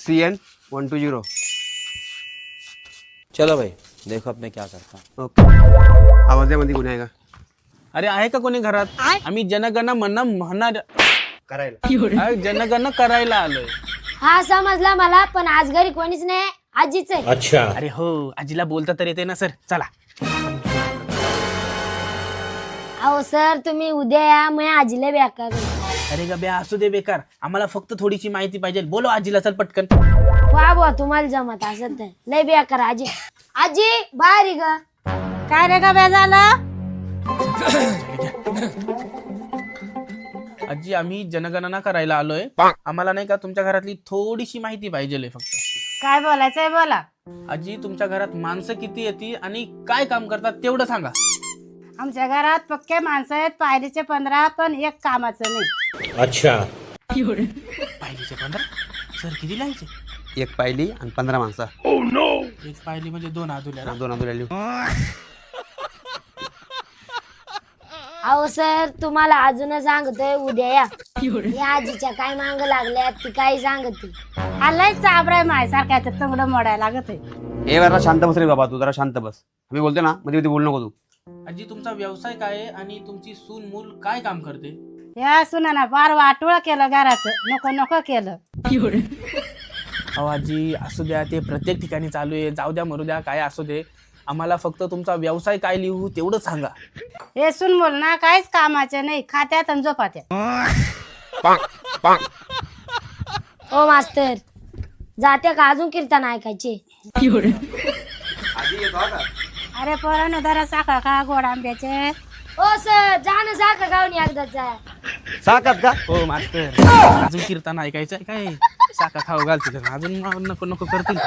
CN120। चलो भाई देखो अब मैं क्या करता हूँ। ओके, आवाजामध्ये गुन्हा आहे का? अरे आहे का कोणी घरात? आम्ही जनगण म्हणणार करायला जनगण करायला आलोय. हा समजला मला, पण आज घरी कोणीच नाही, आजीच आहे. अरे हो, आजीला बोलता तर येते ना सर. चला. अहो सर, तुम्ही उद्या या, मी आजीला बेकार. अरे गब्या असू दे बेकार, आम्हाला फक्त थोडीशी माहिती पाहिजे. बोलो आजीला, चल पटकन. वा बुवा, तुम्हाला जमत असत तर लय बेकार. आजी आजी बाहेर ग. काय रे का झालं? आजी आम्ही जनगणना करायला आलोय. आम्हाला नाही का तुमच्या घरातली थोडीशी माहिती पाहिजे फक्त. काय बोलायचंय बोला. आजी तुमच्या घरात माणसं किती येते आणि काय काम करतात तेवढं सांगा. आमच्या घरात पक्के माणसं आहेत, पायरीचे 15, पण एक कामाचं नाही. पाहिलीचे 15? सर किती लिहायचे? एक पायली आणि 15 माणसं. एक पाहिली म्हणजे 2 आदुल्या. 2 आदुल्या. अहो सर, तुम्हाला अजून सांगतोय, उद्या या. या आजीच्या काय मांग लागल्या ती काही सांगते. आलाय चाबराय मायसारखा तंगडं मोडायला लागत आहे. ए जरा शांत बस रे बाबा, तू जरा शांत बस. मी बोलते ना, मध्ये मध्ये बोलू नको तू. आजी तुमचा व्यवसाय काय आहे आणि तुमची सून मूल काय काम करते? या सुनाना फार वाटोळ केलं घराचं, नको नको केलं. अहो आजी असू द्या, ते प्रत्येक ठिकाणी चालू आहे. जाऊ द्या मरू द्या, काय असू दे. आम्हाला फक्त तुमचा व्यवसाय काय लिहू तेवढं सांगा. हे सुन बोल ना, काहीच कामाचे नाही, खात्यात आणि झोपात्यात. ओ मास्तर, जाते का अजून कीर्तन ऐकायचे? अरे पोरांनो, जरा साखर खा, गोड आंब्याचे. ओ सर, जा ना साखर गावनी एकदाचा. साखर का? हो मास्तर, अजून कीर्तन ऐकायचं काय? साखा खाऊ घालतील अजून, नको नको करतील.